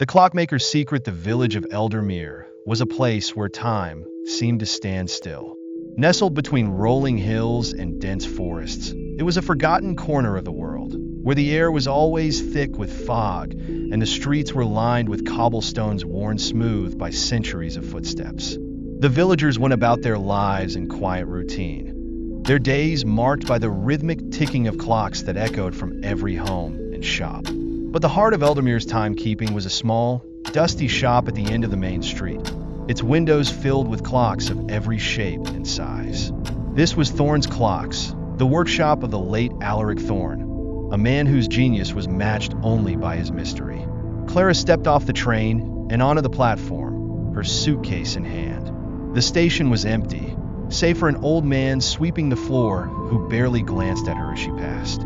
Clockmaker's secret, the village of Eldermere, was a place where time seemed to stand still. Nestled between rolling hills and dense forests, it was a forgotten corner of the world, where the air was always thick with fog and the streets were lined with cobblestones worn smooth by centuries of footsteps. The villagers went about their lives in quiet routine, their days marked by the rhythmic ticking of clocks that echoed from every home and shop. But the heart of Eldermere's timekeeping was a small, dusty shop at the end of the main street, its windows filled with clocks of every shape and size. This was Thorn's Clocks, the workshop of the late Alaric Thorn, a man whose genius was matched only by his mystery. Clara stepped off the train and onto the platform, her suitcase in hand. The station was empty, save for an old man sweeping the floor who barely glanced at her as she passed.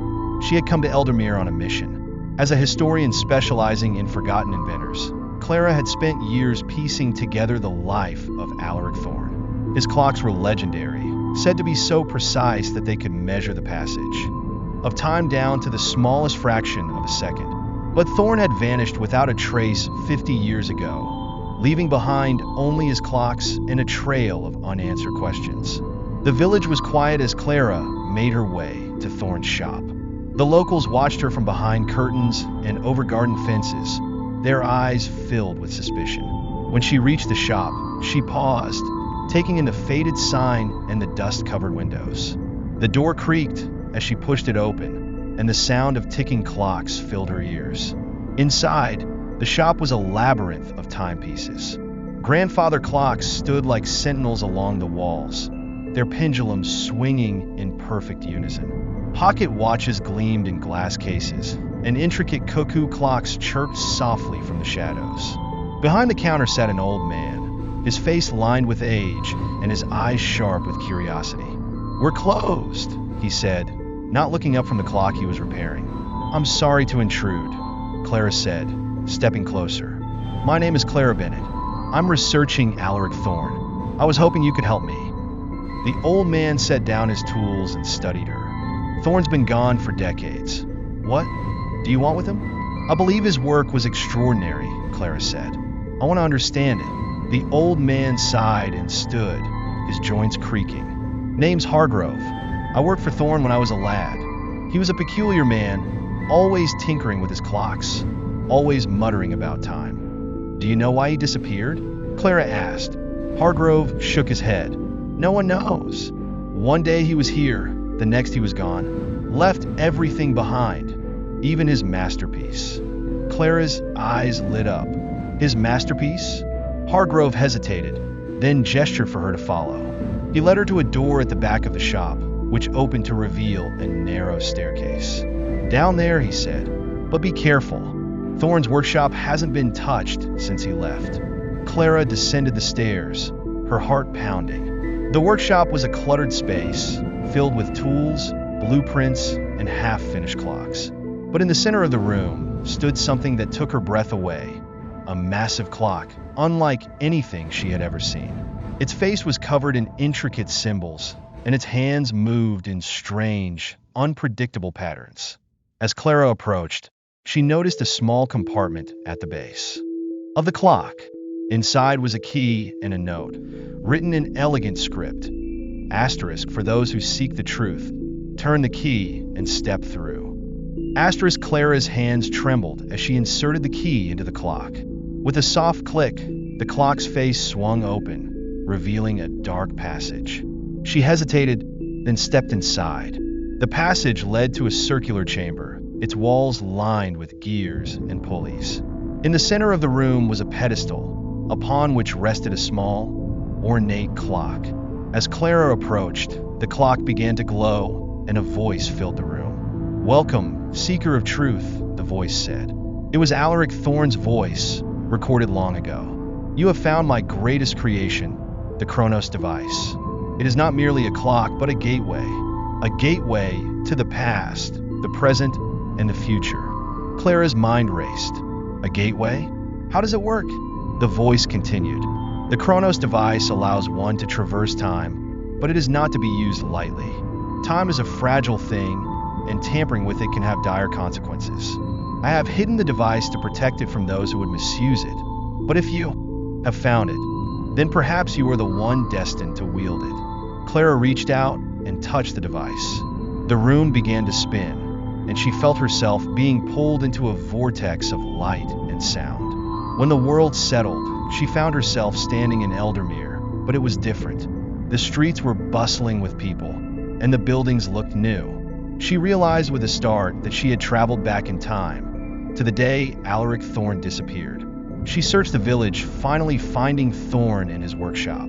She had come to Eldermere on a mission. As a historian specializing in forgotten inventors, Clara had spent years piecing together the life of Alaric Thorn. His clocks were legendary, said to be so precise that they could measure the passage of time down to the smallest fraction of a second. But Thorn had vanished without a trace 50 years ago, leaving behind only his clocks and a trail of unanswered questions. The village was quiet as Clara made her way to Thorn's shop. The locals watched her from behind curtains and over garden fences, their eyes filled with suspicion. When she reached the shop, she paused, taking in the faded sign and the dust-covered windows. The door creaked as she pushed it open, and the sound of ticking clocks filled her ears. Inside, the shop was a labyrinth of timepieces. Grandfather clocks stood like sentinels along the walls, their pendulums swinging in perfect unison. Pocket watches gleamed in glass cases, and intricate cuckoo clocks chirped softly from the shadows. Behind the counter sat an old man, his face lined with age and his eyes sharp with curiosity. "We're closed," he said, not looking up from the clock he was repairing. "I'm sorry to intrude," Clara said, stepping closer. "My name is Clara Bennett. I'm researching Alaric Thorn. I was hoping you could help me." The old man set down his tools and studied her. "Thorn's been gone for decades. What do you want with him?" "I believe his work was extraordinary," Clara said. "I want to understand it." The old man sighed and stood, his joints creaking. "Name's Hargrove. I worked for Thorn when I was a lad. He was a peculiar man, always tinkering with his clocks, always muttering about time." "Do you know why he disappeared?" Clara asked. Hargrove shook his head. "No one knows. One day he was here, the next he was gone, left everything behind, even his masterpiece." Clara's eyes lit up. "His masterpiece?" Hargrove hesitated, then gestured for her to follow. He led her to a door at the back of the shop, which opened to reveal a narrow staircase. "Down there," he said, "but be careful. Thorn's workshop hasn't been touched since he left." Clara descended the stairs, her heart pounding. The workshop was a cluttered space, filled with tools, blueprints, and half-finished clocks. But in the center of the room stood something that took her breath away, a massive clock, unlike anything she had ever seen. Its face was covered in intricate symbols, and its hands moved in strange, unpredictable patterns. As Clara approached, she noticed a small compartment at the base of the clock. Inside was a key and a note, written in elegant script. Asterisk for those who seek the truth. Turn the key and step through. Asterisk. Clara's hands trembled as she inserted the key into the clock. With a soft click, the clock's face swung open, revealing a dark passage. She hesitated, then stepped inside. The passage led to a circular chamber, its walls lined with gears and pulleys. In the center of the room was a pedestal, upon which rested a small, ornate clock. As Clara approached, the clock began to glow, and a voice filled the room. "Welcome, seeker of truth," the voice said. It was Alaric Thorn's voice, recorded long ago. "You have found my greatest creation, the Chronos Device. It is not merely a clock, but a gateway to the past, the present, and the future." Clara's mind raced. "A gateway? How does it work?" The voice continued. "The Chronos Device allows one to traverse time, but it is not to be used lightly. Time is a fragile thing, and tampering with it can have dire consequences. I have hidden the device to protect it from those who would misuse it. But if you have found it, then perhaps you are the one destined to wield it. Clara reached out and touched the device. The room began to spin, and she felt herself being pulled into a vortex of light and sound. When the world settled, she found herself standing in Eldermere, but it was different. The streets were bustling with people, and the buildings looked new. She realized with a start that she had traveled back in time, to the day Alaric Thorn disappeared. She searched the village, finally finding Thorn in his workshop.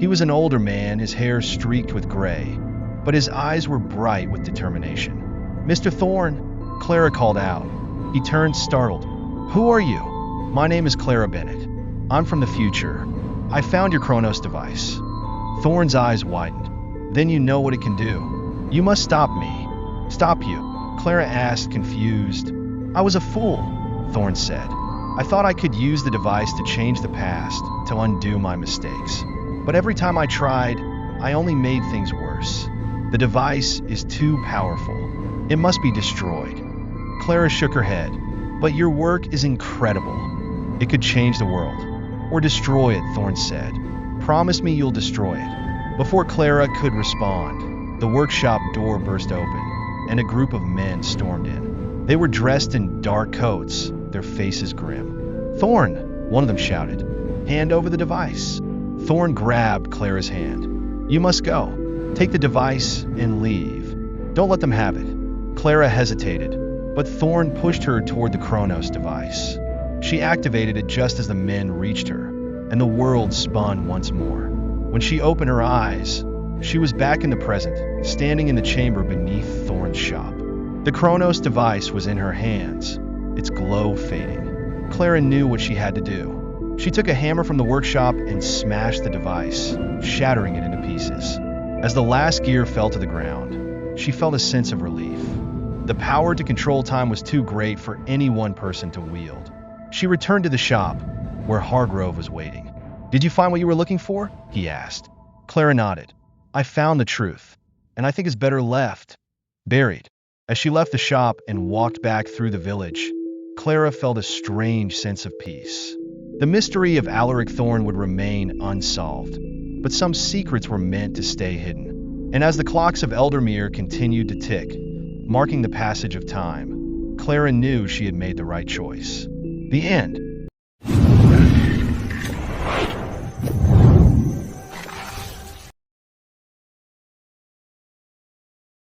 He was an older man, his hair streaked with gray, but his eyes were bright with determination. "Mr. Thorn," Clara called out. He turned, startled. "Who are you?" "My name is Clara Bennett. I'm from the future. I found your Chronos Device." Thorn's eyes widened. "Then you know what it can do. You must stop me." "Stop you?" Clara asked, confused. "I was a fool," Thorn said. "I thought I could use the device to change the past, to undo my mistakes. But every time I tried, I only made things worse. The device is too powerful. It must be destroyed." Clara shook her head. "But your work is incredible. It could change the world." "Or destroy it," Thorn said. "Promise me you'll destroy it." Before Clara could respond, the workshop door burst open, and a group of men stormed in. They were dressed in dark coats, their faces grim. "Thorn," one of them shouted, "hand over the device." Thorn grabbed Clara's hand. "You must go. Take the device and leave. Don't let them have it." Clara hesitated, but Thorn pushed her toward the Chronos Device. She activated it just as the men reached her, and the world spun once more. When she opened her eyes, she was back in the present, standing in the chamber beneath Thorn's shop. The Chronos Device was in her hands, its glow fading. Clara knew what she had to do. She took a hammer from the workshop and smashed the device, shattering it into pieces. As the last gear fell to the ground, she felt a sense of relief. The power to control time was too great for any one person to wield. She returned to the shop, where Hargrove was waiting. "Did you find what you were looking for?" he asked. Clara nodded. "I found the truth, and I think it's better left buried." As she left the shop and walked back through the village, Clara felt a strange sense of peace. The mystery of Alaric Thorn would remain unsolved, but some secrets were meant to stay hidden. And as the clocks of Eldermere continued to tick, marking the passage of time, Clara knew she had made the right choice. The end.